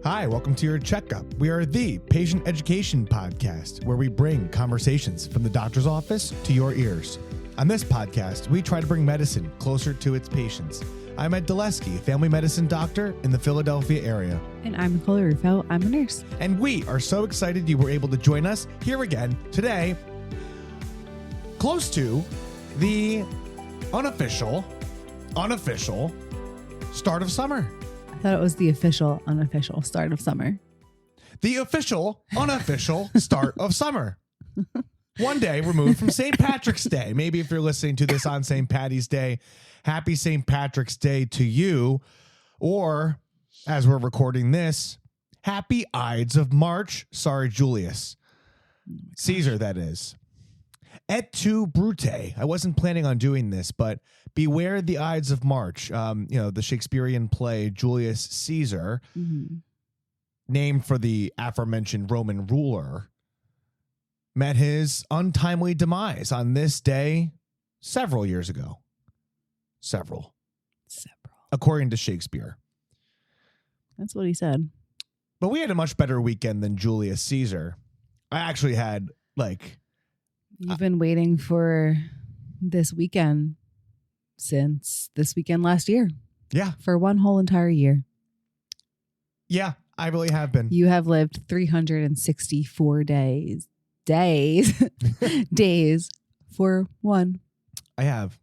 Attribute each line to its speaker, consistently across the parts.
Speaker 1: Hi, welcome to your checkup. We are the patient education podcast where we bring conversations from the doctor's office to your ears. On this podcast, we try to bring medicine closer to its patients. I'm Ed Dulesky, family medicine doctor in the Philadelphia area.
Speaker 2: And I'm Nicole Rufo. I'm a nurse.
Speaker 1: And we are so excited you were able to join us here again today, close to the unofficial start of summer.
Speaker 2: I thought it was the official, unofficial start of summer.
Speaker 1: The official, unofficial start of summer. One day removed from St. Patrick's Day. Maybe if you're listening to this on St. Patty's Day, happy St. Patrick's Day to you. Or, as we're recording this, happy Ides of March. Sorry, Julius. Caesar, that is. Et tu, Brute. I wasn't planning on doing this, but beware the Ides of March. The Shakespearean play Julius Caesar, named for the aforementioned Roman ruler, met his untimely demise on this day several years ago. Several. According to Shakespeare.
Speaker 2: That's what he said.
Speaker 1: But we had a much better weekend than Julius Caesar. I actually had,
Speaker 2: You've been waiting for this weekend since this weekend last year.
Speaker 1: Yeah.
Speaker 2: For one whole entire year.
Speaker 1: Yeah, I really have been.
Speaker 2: You have lived 364 days for one.
Speaker 1: I have.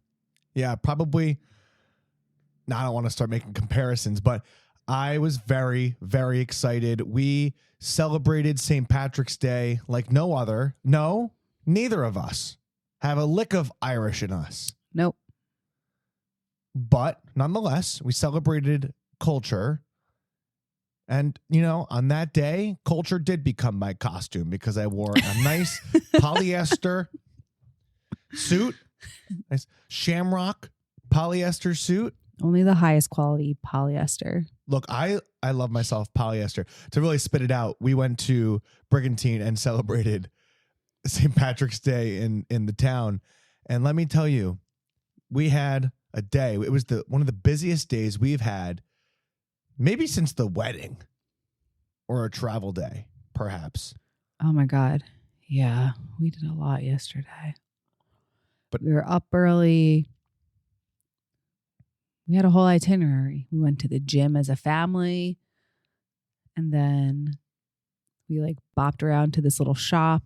Speaker 1: Yeah, probably. Now, I don't want to start making comparisons, but I was very, very excited. We celebrated St. Patrick's Day like no other. No, neither of us have a lick of Irish in us.
Speaker 2: Nope.
Speaker 1: But nonetheless, we celebrated culture. And, on that day, culture did become my costume because I wore a nice polyester suit, nice shamrock polyester suit.
Speaker 2: Only the highest quality polyester.
Speaker 1: Look, I love myself polyester. To really spit it out, we went to Brigantine and celebrated St. Patrick's Day in the town. And let me tell you, we had a day. It was one of the busiest days we've had maybe since the wedding or a travel day, perhaps.
Speaker 2: Oh my God. Yeah, we did a lot yesterday.
Speaker 1: But
Speaker 2: we were up early. We had a whole itinerary. We went to the gym as a family. And then we bopped around to this little shop,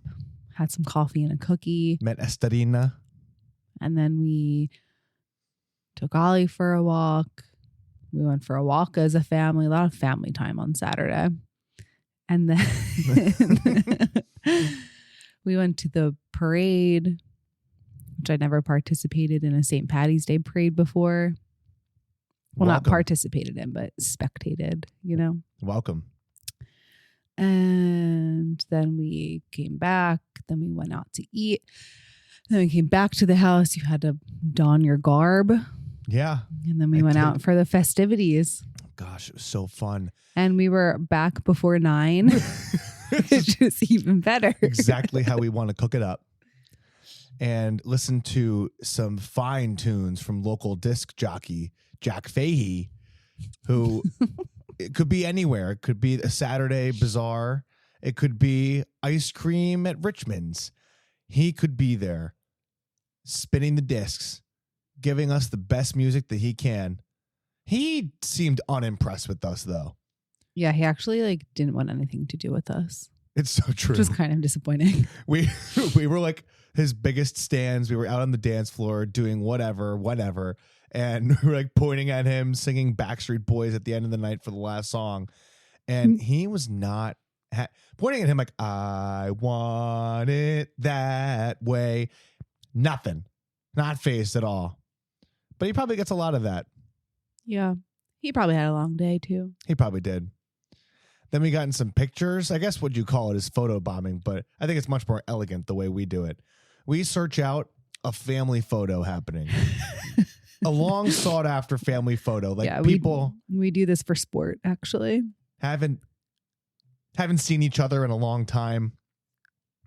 Speaker 2: had some coffee and a cookie.
Speaker 1: Met Estarina.
Speaker 2: And then we took Ollie for a walk. We went for a walk as a family, a lot of family time on Saturday. And then we went to the parade, which I never participated in a St. Patty's Day parade before. Well,
Speaker 1: Welcome.
Speaker 2: not participated in, but spectated,
Speaker 1: Welcome.
Speaker 2: And then we came back. Then we went out to eat. Then we came back to the house. You had to don your garb.
Speaker 1: Yeah.
Speaker 2: And then we went out for the festivities.
Speaker 1: Gosh, it was so fun.
Speaker 2: And we were back before 9, which is even better.
Speaker 1: Exactly how we want to cook it up. And listen to some fine tunes from local disc jockey Jack Fahey, who it could be anywhere. It could be a Saturday bazaar. It could be ice cream at Richmond's. He could be there spinning the discs, giving us the best music that he can. He seemed unimpressed with us, though.
Speaker 2: Yeah, he actually didn't want anything to do with us.
Speaker 1: It's so true.
Speaker 2: Which was kind of disappointing.
Speaker 1: We were his biggest stands. We were out on the dance floor doing whatever. And we were pointing at him, singing Backstreet Boys at the end of the night for the last song. And he was not pointing at him I want it that way. Nothing. Not phased at all. But he probably gets a lot of that.
Speaker 2: Yeah. He probably had a long day too.
Speaker 1: He probably did. Then we got in some pictures. I guess what you call it is photo bombing, but I think it's much more elegant the way we do it. We search out a family photo happening. A long sought after family photo. People
Speaker 2: we do this for sport, actually.
Speaker 1: Haven't seen each other in a long time.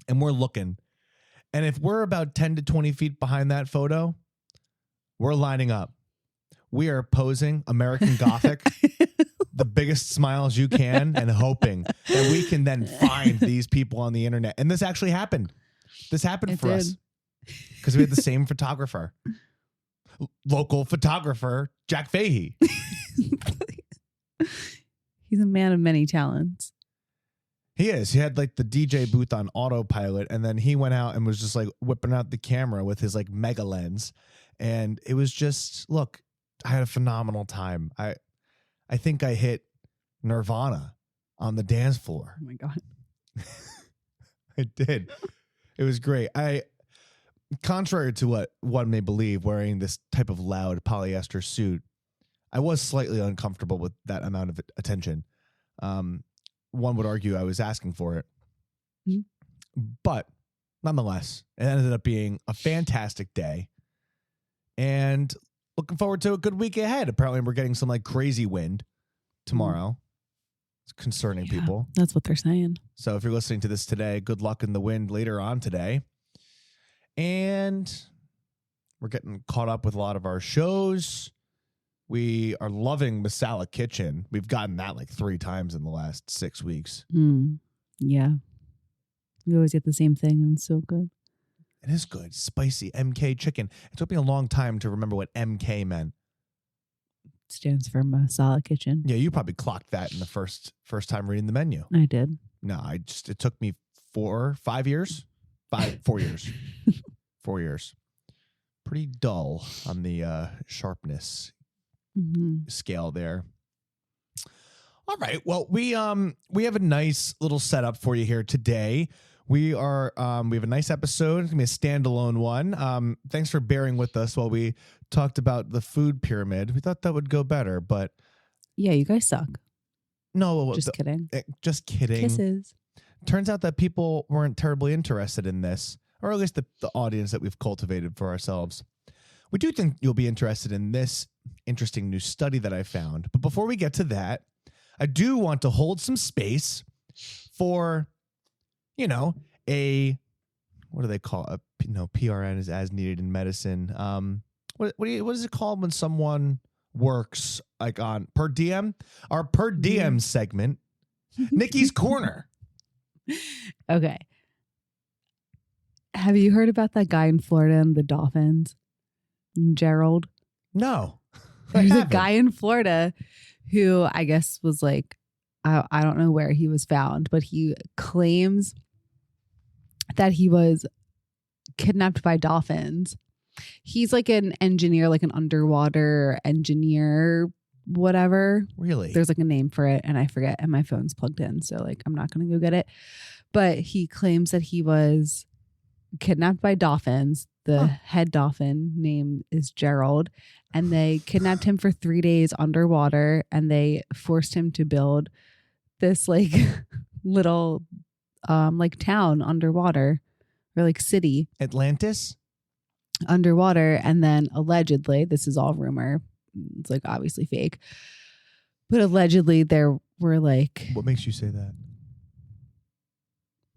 Speaker 1: And we're looking. And if we're about 10 to 20 feet behind that photo, we're lining up. We are posing American Gothic the biggest smiles you can and hoping that we can then find these people on the internet. And this actually happened. This happened for us because we had the same photographer, local photographer, Jack Fahey.
Speaker 2: He's a man of many talents.
Speaker 1: He is. He had like the DJ booth on autopilot, and then he went out and was just like whipping out the camera with his like mega lens. And it was just, look, I had a phenomenal time. I think I hit Nirvana on the dance floor.
Speaker 2: Oh my God.
Speaker 1: I did. It was great. Contrary to what one may believe, wearing this type of loud polyester suit, I was slightly uncomfortable with that amount of attention. One would argue I was asking for it. Mm-hmm. But nonetheless, it ended up being a fantastic day. And looking forward to a good week ahead. Apparently, we're getting some like crazy wind tomorrow. It's concerning people.
Speaker 2: That's what they're saying.
Speaker 1: So if you're listening to this today, good luck in the wind later on today. And we're getting caught up with a lot of our shows. We are loving Masala Kitchen. We've gotten that like 3 times in the last 6 weeks.
Speaker 2: Yeah. We always get the same thing and it's so good.
Speaker 1: It is good. Spicy MK chicken. It took me a long time to remember what MK meant.
Speaker 2: It stands for Masala Kitchen.
Speaker 1: Yeah, you probably clocked that in the first time reading the menu.
Speaker 2: I did.
Speaker 1: No, it took me 4 years. 4 years. 4 years. Pretty dull on the sharpness scale there. All right. Well, we have a nice little setup for you here today. We have a nice episode. It's gonna be a standalone one. Thanks for bearing with us while we talked about the food pyramid. We thought that would go better, but
Speaker 2: yeah, you guys suck.
Speaker 1: No,
Speaker 2: just kidding.
Speaker 1: Just kidding.
Speaker 2: Kisses.
Speaker 1: Turns out that people weren't terribly interested in this, or at least the audience that we've cultivated for ourselves. We do think you'll be interested in this interesting new study that I found. But before we get to that, I do want to hold some space for, what do they call it? PRN is as needed in medicine. What is it called when someone works like on per diem? Our per diem segment, Nikki's Corner.
Speaker 2: Okay. Have you heard about that guy in Florida and the dolphins? Gerald?
Speaker 1: No.
Speaker 2: There's a guy in Florida who I guess was like, I don't know where he was found, but he claims that he was kidnapped by dolphins. He's like an engineer, like an underwater engineer, whatever.
Speaker 1: Really?
Speaker 2: There's like a name for it and I forget, and my phone's plugged in, so like I'm not going to go get it. But he claims that he was kidnapped by dolphins. The head dolphin name is Gerald, and they kidnapped him for 3 days underwater, and they forced him to build this like little like town underwater, or like city.
Speaker 1: Atlantis?
Speaker 2: Underwater. And then allegedly, this is all rumor, it's like obviously fake, but allegedly there were like...
Speaker 1: What makes you say that?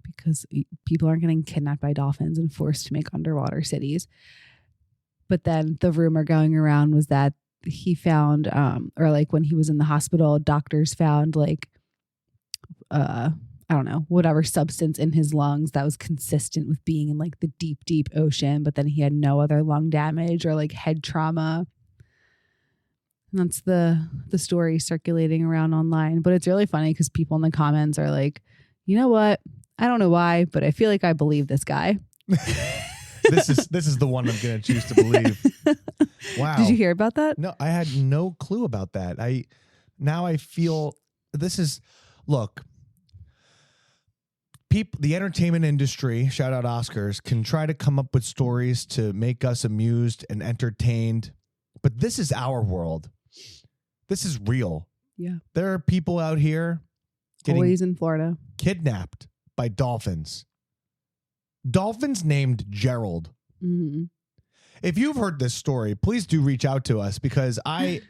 Speaker 2: Because people aren't getting kidnapped by dolphins and forced to make underwater cities. But then the rumor going around was that he found, or like when he was in the hospital, doctors found like, I don't know, whatever substance in his lungs that was consistent with being in like the deep, deep ocean. But then he had no other lung damage or like head trauma. And that's the story circulating around online. But it's really funny because people in the comments are like, you know what? I don't know why, but I feel like I believe this guy.
Speaker 1: This is the one I'm going to choose to believe. Wow.
Speaker 2: Did you hear about that?
Speaker 1: No, I had no clue about that. I feel this is, look, people, the entertainment industry, shout out Oscars, can try to come up with stories to make us amused and entertained. But this is our world. This is real.
Speaker 2: Yeah.
Speaker 1: There are people out here
Speaker 2: always in Florida,
Speaker 1: kidnapped by dolphins. Dolphins named Gerald.
Speaker 2: Mm-hmm.
Speaker 1: If you've heard this story, please do reach out to us, because I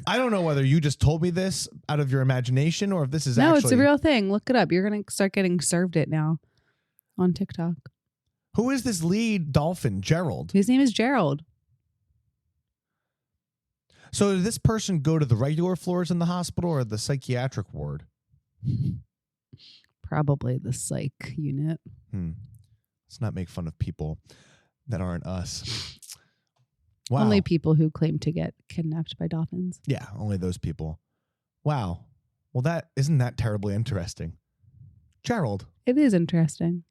Speaker 1: don't know whether you just told me this out of your imagination or if this is actually...
Speaker 2: it's a real thing. Look it up. You're going to start getting served it now on TikTok.
Speaker 1: Who is this lead dolphin, Gerald?
Speaker 2: His name is Gerald.
Speaker 1: So did this person go to the regular floors in the hospital or the psychiatric ward?
Speaker 2: Probably the psych unit.
Speaker 1: Let's not make fun of people that aren't us. Wow.
Speaker 2: Only people who claim to get kidnapped by dolphins.
Speaker 1: Yeah, only those people. Wow. Well, isn't that terribly interesting? Gerald.
Speaker 2: It is interesting.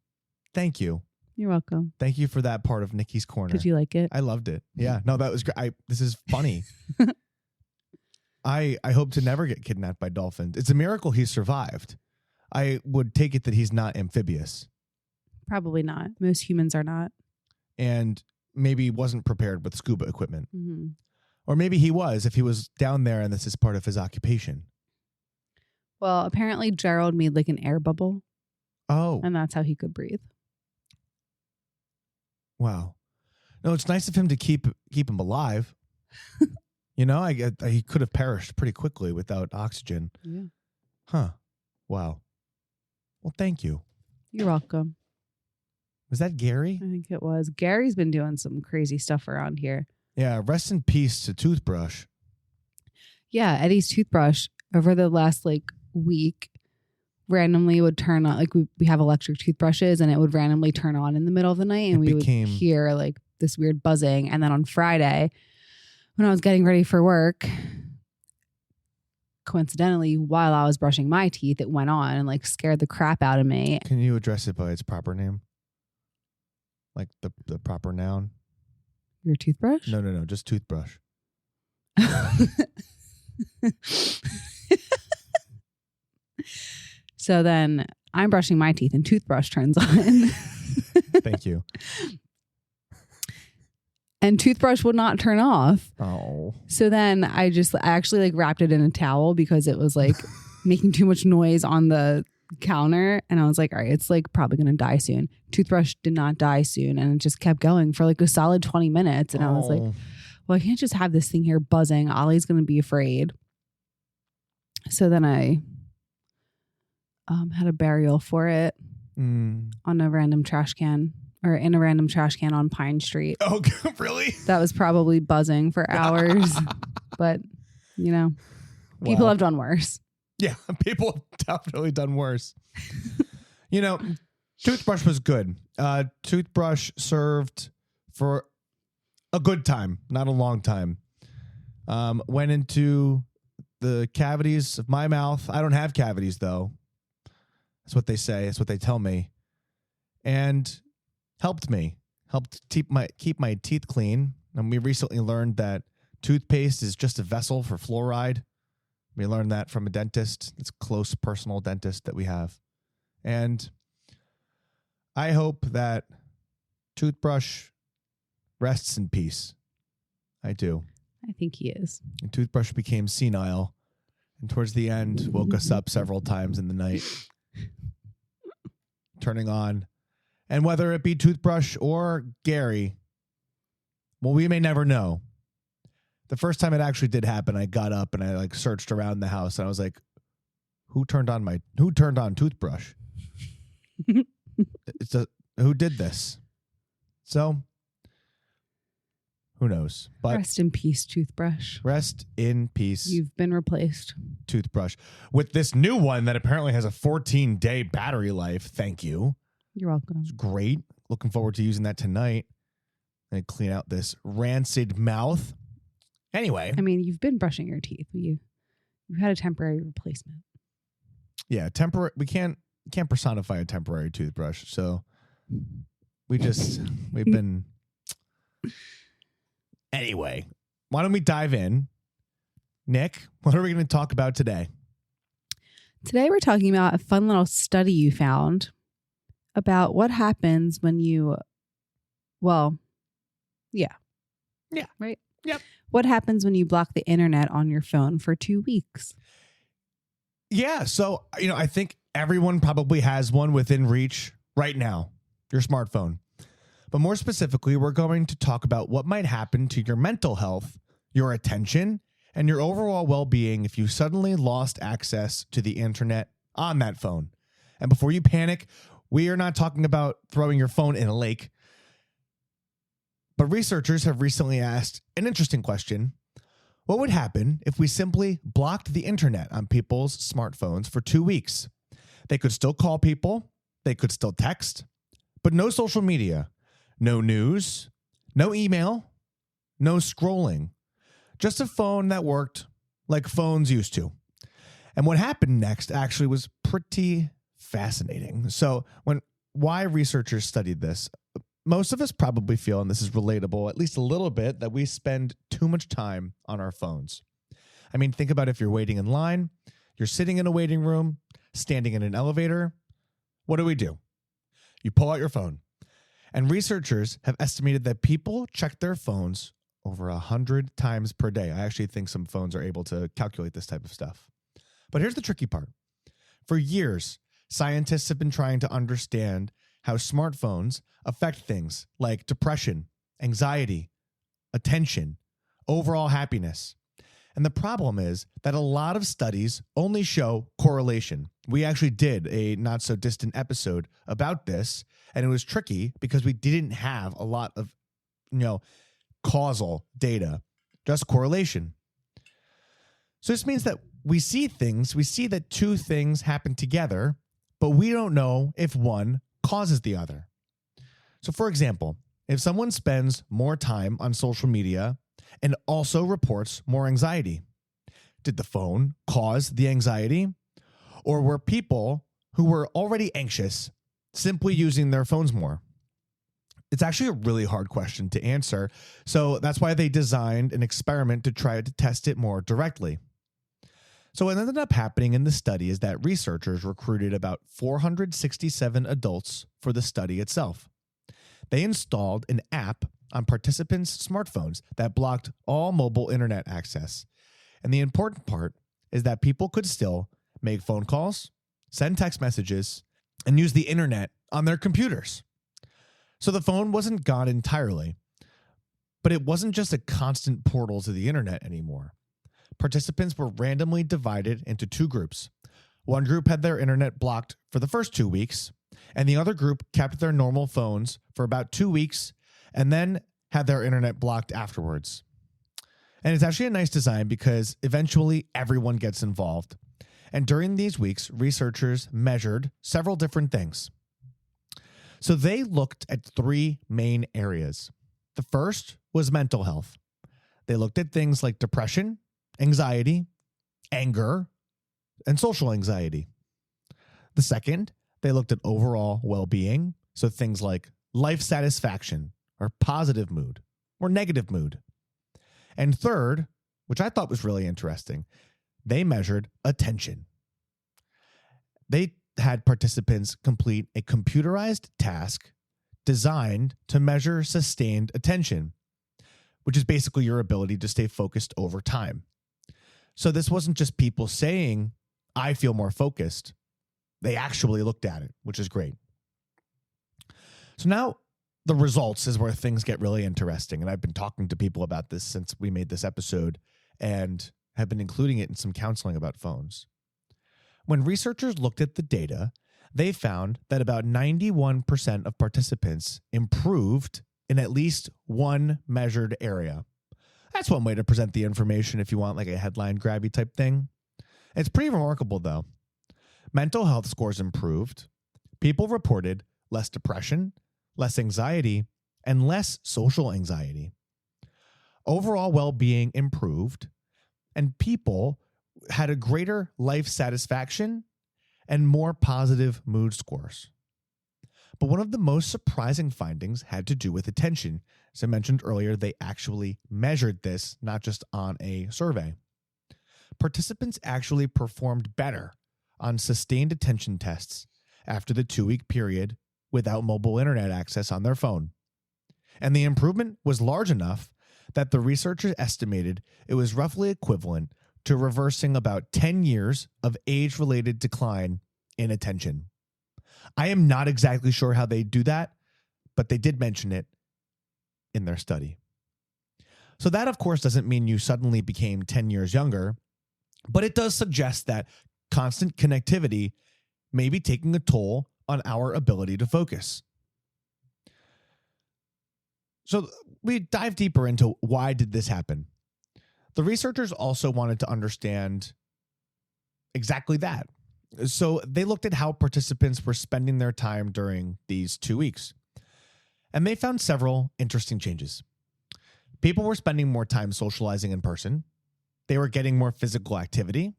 Speaker 1: Thank you.
Speaker 2: You're welcome.
Speaker 1: Thank you for that part of Nikki's Corner.
Speaker 2: Did you like it?
Speaker 1: I loved it. Yeah. No, that was great. This is funny. I hope to never get kidnapped by dolphins. It's a miracle he survived. I would take it that he's not amphibious.
Speaker 2: Probably not. Most humans are not.
Speaker 1: And maybe wasn't prepared with scuba equipment.
Speaker 2: Mm-hmm.
Speaker 1: Or maybe he was if he was down there and this is part of his occupation.
Speaker 2: Well, apparently Gerald made like an air bubble.
Speaker 1: Oh.
Speaker 2: And that's how he could breathe.
Speaker 1: Wow. No, it's nice of him to keep him alive. You know, he could have perished pretty quickly without oxygen.
Speaker 2: Yeah.
Speaker 1: Huh. Wow. Well, thank you.
Speaker 2: You're welcome.
Speaker 1: Was that Gary?
Speaker 2: I think it was. Gary's been doing some crazy stuff around here.
Speaker 1: Yeah. Rest in peace to Toothbrush.
Speaker 2: Yeah. Eddie's toothbrush over the last week randomly would turn on. Like we have electric toothbrushes and it would randomly turn on in the middle of the night and we would hear like this weird buzzing. And then on Friday, when I was getting ready for work, coincidentally, while I was brushing my teeth, it went on and like scared the crap out of me.
Speaker 1: Can you address it by its proper name? Like the proper noun?
Speaker 2: Your toothbrush?
Speaker 1: No. Just toothbrush.
Speaker 2: So then I'm brushing my teeth and toothbrush turns on.
Speaker 1: Thank you.
Speaker 2: And toothbrush would not turn off.
Speaker 1: Oh.
Speaker 2: So then I actually like wrapped it in a towel because it was like making too much noise on the counter. And I was like, all right, it's like probably going to die soon. Toothbrush did not die soon. And it just kept going for like a solid 20 minutes. And I was like, well, I can't just have this thing here buzzing. Ollie's going to be afraid. So then I had a burial for it on a random trash can. Or in a random trash can on Pine Street.
Speaker 1: Oh, really?
Speaker 2: That was probably buzzing for hours. But, you know, people have done worse.
Speaker 1: Yeah, people have definitely done worse. You know, Toothbrush was good. Toothbrush served for a good time, not a long time. Went into the cavities of my mouth. I don't have cavities, though. That's what they say. That's what they tell me. And helped keep my teeth clean. And we recently learned that toothpaste is just a vessel for fluoride. We learned that from a dentist. It's a close personal dentist that we have. And I hope that Toothbrush rests in peace. I do.
Speaker 2: I think he is.
Speaker 1: And Toothbrush became senile and towards the end woke us up several times in the night. Turning on. And whether it be Toothbrush or Gary, well, we may never know. The first time it actually did happen, I got up and I like searched around the house and I was like, who turned on Toothbrush? Who did this? So, who knows? But
Speaker 2: rest in peace, Toothbrush.
Speaker 1: Rest in peace.
Speaker 2: You've been replaced.
Speaker 1: Toothbrush. With this new one that apparently has a 14-day battery life. Thank you.
Speaker 2: You're welcome.
Speaker 1: It's great. Looking forward to using that tonight. And clean out this rancid mouth. Anyway.
Speaker 2: I mean, you've been brushing your teeth. You've had a temporary replacement.
Speaker 1: Yeah, we can't personify a temporary toothbrush. So we've been. Anyway, why don't we dive in? Nick, what are we going to talk about today?
Speaker 2: Today we're talking about a fun little study you found about what happens when right?
Speaker 1: Yep.
Speaker 2: What happens when you block the internet on your phone for 2 weeks?
Speaker 1: Yeah. So, I think everyone probably has one within reach right now, your smartphone. But more specifically, we're going to talk about what might happen to your mental health, your attention, and your overall well-being if you suddenly lost access to the internet on that phone. And before you panic, we are not talking about throwing your phone in a lake. But researchers have recently asked an interesting question. What would happen if we simply blocked the internet on people's smartphones for 2 weeks? They could still call people, they could still text, but no social media, no news, no email, no scrolling, just a phone that worked like phones used to. And what happened next actually was pretty fascinating. So why researchers studied this, most of us probably feel, and this is relatable at least a little bit, that we spend too much time on our phones. I mean, think about if you're waiting in line, you're sitting in a waiting room, standing in an elevator. What do? You pull out your phone. And researchers have estimated that people check their phones over 100 times per day. I actually think some phones are able to calculate this type of stuff. But here's the tricky part. For years, scientists have been trying to understand how smartphones affect things like depression, anxiety, attention, overall happiness. And the problem is that a lot of studies only show correlation. We actually did a not so distant episode about this, and it was tricky because we didn't have a lot of, causal data, just correlation. So this means that we see that two things happen together, but we don't know if one causes the other. So for example, if someone spends more time on social media and also reports more anxiety, did the phone cause the anxiety? Or were people who were already anxious simply using their phones more? It's actually a really hard question to answer, so that's why they designed an experiment to try to test it more directly. So what ended up happening in the study is that researchers recruited about 467 adults for the study itself. They installed an app on participants' smartphones that blocked all mobile internet access. And the important part is that people could still make phone calls, send text messages, and use the internet on their computers. So the phone wasn't gone entirely, but it wasn't just a constant portal to the internet anymore. Participants were randomly divided into two groups. One group had their internet blocked for the first 2 weeks, and the other group kept their normal phones for about 2 weeks and then had their internet blocked afterwards. And it's actually a nice design because eventually everyone gets involved. And during these weeks, researchers measured several different things. So they looked at three main areas. The first was mental health. They looked at things like depression, anxiety, anger, and social anxiety. The second, they looked at overall well-being, so things like life satisfaction, or positive mood, or negative mood. And third, which I thought was really interesting, they measured attention. They had participants complete a computerized task designed to measure sustained attention, which is basically your ability to stay focused over time. So this wasn't just people saying, I feel more focused. They actually looked at it, which is great. So now the results is where things get really interesting. And I've been talking to people about this since we made this episode and have been including it in some counseling about phones. When researchers looked at the data, they found that about 91% of participants improved in at least one measured area. That's one way to present the information if you want like a headline grabby type thing. It's pretty remarkable though. Mental health scores improved. People reported less depression, less anxiety, and less social anxiety. Overall well-being improved, and people had a greater life satisfaction and more positive mood scores. But one of the most surprising findings had to do with attention. As I mentioned earlier, they actually measured this, not just on a survey. Participants actually performed better on sustained attention tests after the 2-week period without mobile internet access on their phone. And the improvement was large enough that the researchers estimated it was roughly equivalent to reversing about 10 years of age-related decline in attention. I am not exactly sure how they do that, but they did mention it in their study. So that, of course, doesn't mean you suddenly became 10 years younger, but it does suggest that constant connectivity may be taking a toll on our ability to focus. So we dive deeper into why did this happen. The researchers also wanted to understand exactly that. So they looked at how participants were spending their time during these 2 weeks. And they found several interesting changes. People were spending more time socializing in person. They were getting more physical activity,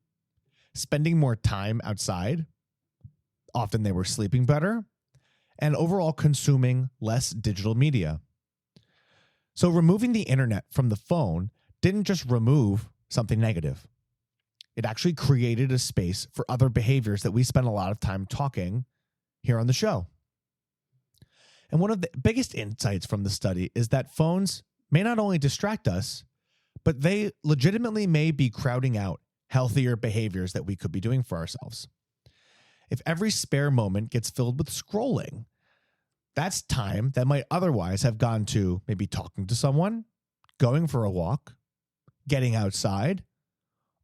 Speaker 1: spending more time outside. Often they were sleeping better, and overall consuming less digital media. So removing the internet from the phone didn't just remove something negative. It actually created a space for other behaviors that we spend a lot of time talking here on the show. And one of the biggest insights from the study is that phones may not only distract us, but they legitimately may be crowding out healthier behaviors that we could be doing for ourselves. If every spare moment gets filled with scrolling, that's time that might otherwise have gone to maybe talking to someone, going for a walk, getting outside,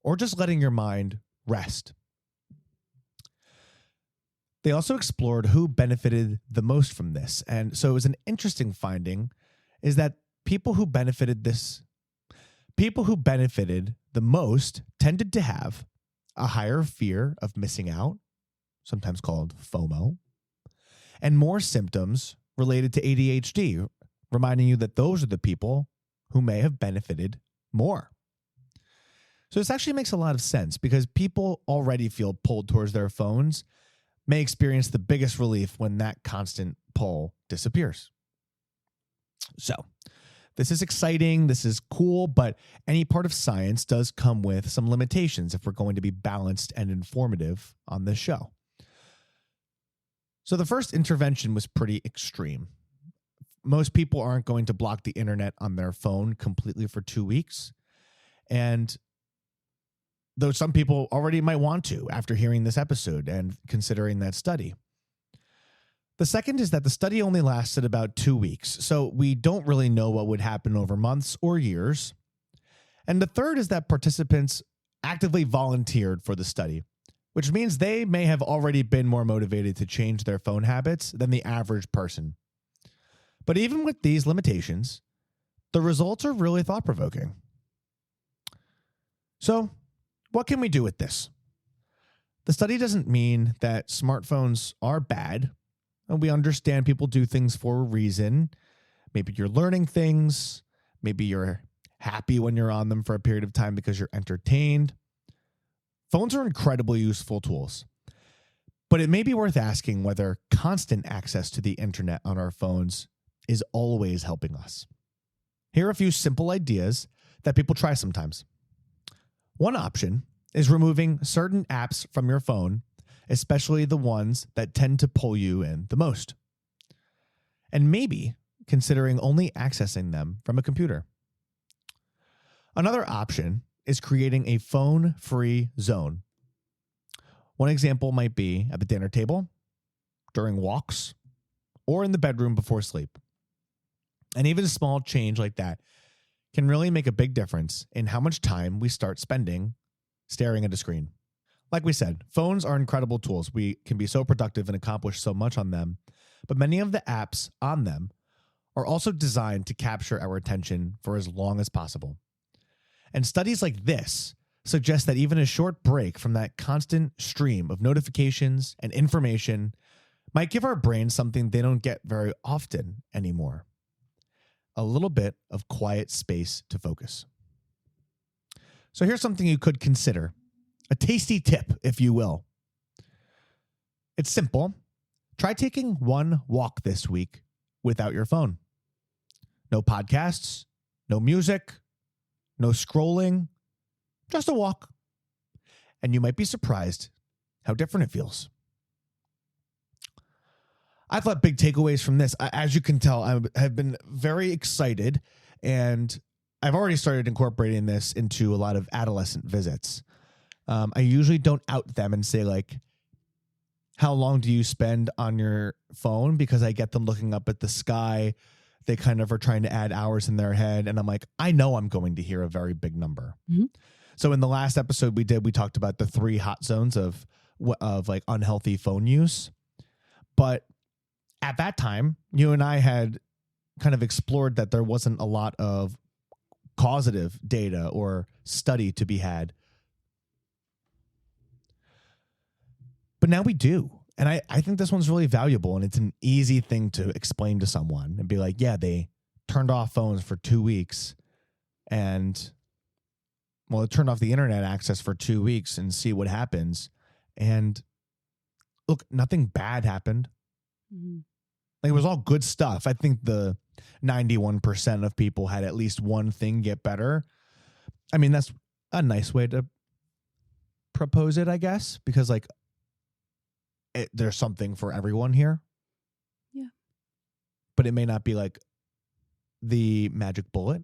Speaker 1: or just letting your mind rest. They also explored who benefited the most from this. And so it was an interesting finding is that people who benefited the most tended to have a higher fear of missing out, sometimes called FOMO, and more symptoms related to ADHD, reminding you that those are the people who may have benefited more. So this actually makes a lot of sense because people already feel pulled towards their phones, may experience the biggest relief when that constant pull disappears. So this is exciting, this is cool, but any part of science does come with some limitations if we're going to be balanced and informative on this show. So the first intervention was pretty extreme. Most people aren't going to block the internet on their phone completely for 2 weeks. And though some people already might want to after hearing this episode and considering that study. The second is that the study only lasted about 2 weeks, so we don't really know what would happen over months or years. And the third is that participants actively volunteered for the study, which means they may have already been more motivated to change their phone habits than the average person. But even with these limitations, the results are really thought-provoking. So, what can we do with this? The study doesn't mean that smartphones are bad. And we understand people do things for a reason. Maybe you're learning things. Maybe you're happy when you're on them for a period of time because you're entertained. Phones are incredibly useful tools. But it may be worth asking whether constant access to the internet on our phones is always helping us. Here are a few simple ideas that people try sometimes. One option is removing certain apps from your phone, especially the ones that tend to pull you in the most. And maybe considering only accessing them from a computer. Another option is creating a phone-free zone. One example might be at the dinner table, during walks, or in the bedroom before sleep. And even a small change like that can really make a big difference in how much time we start spending staring at a screen. Like we said, phones are incredible tools. We can be so productive and accomplish so much on them, but many of the apps on them are also designed to capture our attention for as long as possible. And studies like this suggest that even a short break from that constant stream of notifications and information might give our brains something they don't get very often anymore: a little bit of quiet space to focus. So here's something you could consider. A tasty tip, if you will. It's simple. Try taking one walk this week without your phone. No podcasts, no music, no scrolling, just a walk. And you might be surprised how different it feels. I thought big takeaways from this. As you can tell, I have been very excited, and I've already started incorporating this into a lot of adolescent visits. I usually don't out them and say, like, how long do you spend on your phone? Because I get them looking up at the sky. They kind of are trying to add hours in their head. And I'm like, I know I'm going to hear a very big number. Mm-hmm. So in the last episode we talked about the 3 hot zones of like unhealthy phone use. But at that time, you and I had kind of explored that there wasn't a lot of causative data or study to be had. But now we do. And I think this one's really valuable, and it's an easy thing to explain to someone and be like, yeah, they turned off phones for 2 weeks and, well, it turned off the internet access for 2 weeks and see what happens. And look, nothing bad happened.
Speaker 2: Mm-hmm.
Speaker 1: Like, it was all good stuff. I think the 91% of people had at least one thing get better. I mean, that's a nice way to propose it, I guess, because like there's something for everyone here.
Speaker 2: Yeah.
Speaker 1: But it may not be like the magic bullet,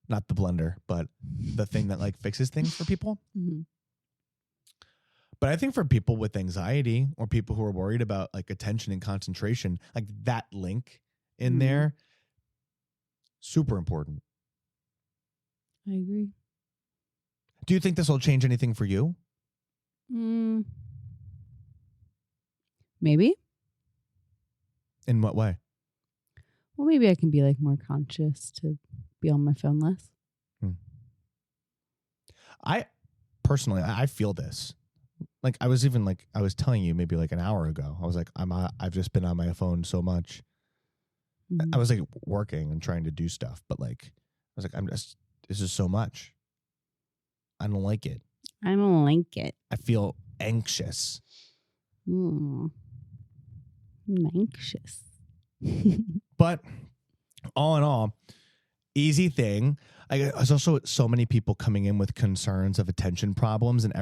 Speaker 1: not the blender, but the thing that like fixes things for people.
Speaker 2: Mm-hmm.
Speaker 1: But I think for people with anxiety or people who are worried about like attention and concentration, like that link in there, super important.
Speaker 2: I agree.
Speaker 1: Do you think this will change anything for you?
Speaker 2: Maybe.
Speaker 1: In what way?
Speaker 2: Well, maybe I can be like more conscious to be on my phone less.
Speaker 1: I personally, I feel this. Like I was telling you maybe like an hour ago. I was like, I've just been on my phone so much.
Speaker 2: Mm-hmm.
Speaker 1: I was like working and trying to do stuff, but like I was like, this is so much. I don't like it.
Speaker 2: I don't like it.
Speaker 1: I feel anxious.
Speaker 2: I'm anxious.
Speaker 1: But all in all, easy thing. There's also so many people coming in with concerns of attention problems, and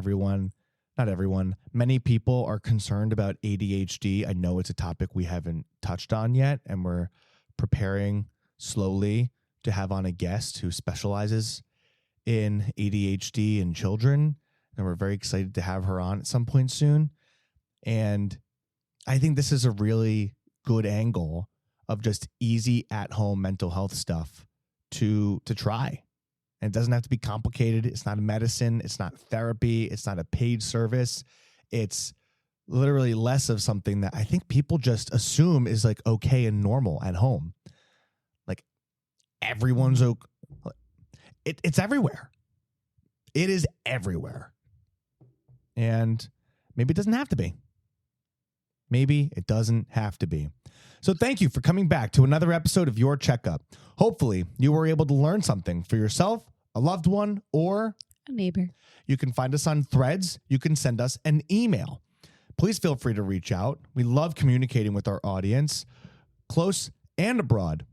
Speaker 1: not everyone, many people are concerned about ADHD. I know it's a topic we haven't touched on yet, and we're preparing slowly to have on a guest who specializes in ADHD in children, and we're very excited to have her on at some point soon. And I think this is a really good angle of just easy at-home mental health stuff to try. And it doesn't have to be complicated. It's not a medicine. It's not therapy. It's not a paid service. It's literally less of something that I think people just assume is like okay and normal at home. Like everyone's okay. It's everywhere. It is everywhere. And maybe it doesn't have to be. Maybe it doesn't have to be. So thank you for coming back to another episode of Your Checkup. Hopefully you were able to learn something for yourself, a loved one, or
Speaker 2: a neighbor.
Speaker 1: You can find us on Threads. You can send us an email. Please feel free to reach out. We love communicating with our audience, close and abroad.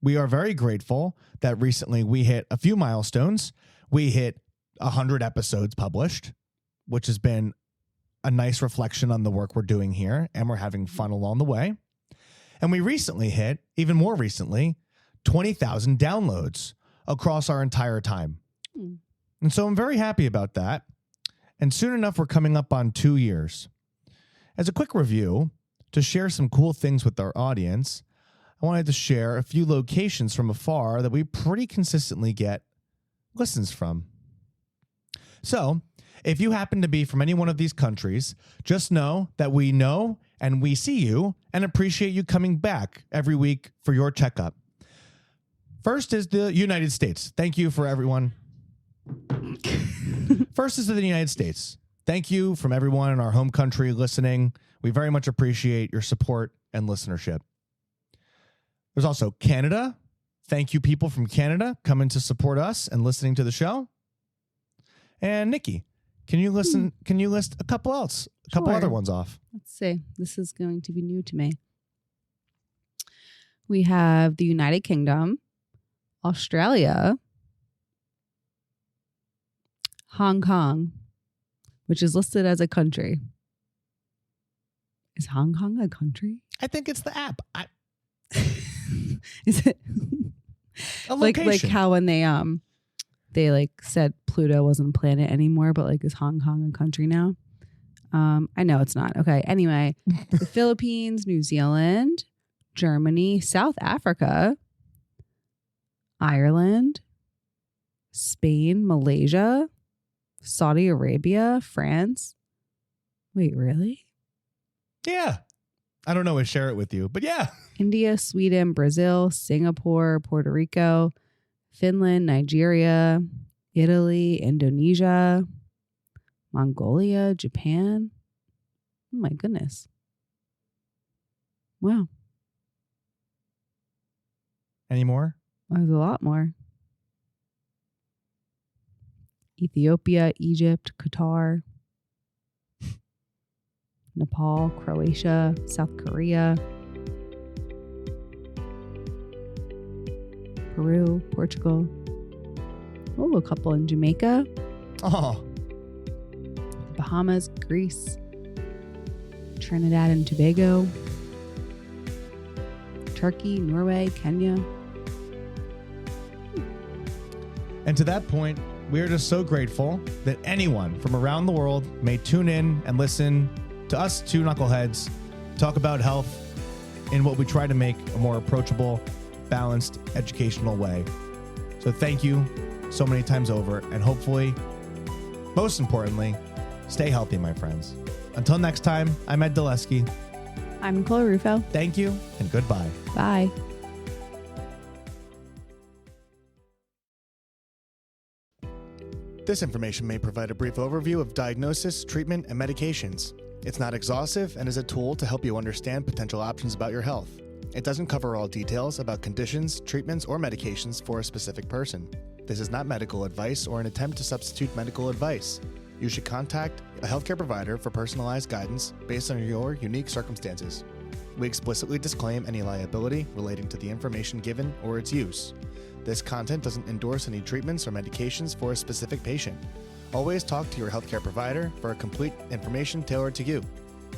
Speaker 1: We are very grateful that recently we hit a few milestones. We hit 100 episodes published, which has been a nice reflection on the work we're doing here, and we're having fun along the way. And we recently hit, even more recently, 20,000 downloads across our entire time. And so I'm very happy about that. And soon enough, we're coming up on 2 years. As a quick review, to share some cool things with our audience, I wanted to share a few locations from afar that we pretty consistently get listens from. So, if you happen to be from any one of these countries, just know that we know and we see you and appreciate you coming back every week for your checkup. First is the United States. Thank you for everyone. First is the United States. Thank you from everyone in our home country listening. We very much appreciate your support and listenership. There's also Canada. Thank you, people from Canada, coming to support us and listening to the show. And Nikki, can you list a couple other ones off?
Speaker 2: Let's see. This is going to be new to me. We have the United Kingdom, Australia, Hong Kong, which is listed as a country. Is Hong Kong a country?
Speaker 1: I think it's the app.
Speaker 2: Is it
Speaker 1: a location.
Speaker 2: like how when they like said Pluto wasn't a planet anymore, but like is Hong Kong a country now? I know it's not. Okay. Anyway, the Philippines, New Zealand, Germany, South Africa, Ireland, Spain, Malaysia, Saudi Arabia, France. Wait, really?
Speaker 1: Yeah. I don't know how to share it with you, but yeah.
Speaker 2: India, Sweden, Brazil, Singapore, Puerto Rico, Finland, Nigeria, Italy, Indonesia, Mongolia, Japan. Oh my goodness. Wow.
Speaker 1: Any more?
Speaker 2: There's a lot more. Ethiopia, Egypt, Qatar, Nepal, Croatia, South Korea, Peru, Portugal. Oh, a couple in Jamaica,
Speaker 1: Oh,
Speaker 2: Bahamas, Greece, Trinidad and Tobago, Turkey, Norway, Kenya.
Speaker 1: and to that point, we are just so grateful that anyone from around the world may tune in and listen to us two knuckleheads talk about health in what we try to make a more approachable, balanced, educational way. So thank you so many times over, and hopefully, most importantly, stay healthy, my friends. Until next time, I'm Ed Dulesky.
Speaker 2: I'm Nicole Rufo.
Speaker 1: Thank you and goodbye.
Speaker 2: Bye.
Speaker 1: This information may provide a brief overview of diagnosis, treatment, and medications. It's not exhaustive and is a tool to help you understand potential options about your health. It doesn't cover all details about conditions, treatments, or medications for a specific person. This is not medical advice or an attempt to substitute medical advice. You should contact a healthcare provider for personalized guidance based on your unique circumstances. We explicitly disclaim any liability relating to the information given or its use. This content doesn't endorse any treatments or medications for a specific patient. Always talk to your healthcare provider for complete information tailored to you.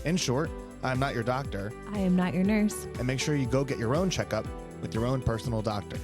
Speaker 1: In short, I'm not your doctor.
Speaker 3: I am not your nurse.
Speaker 1: And make sure you go get your own checkup with your own personal doctor.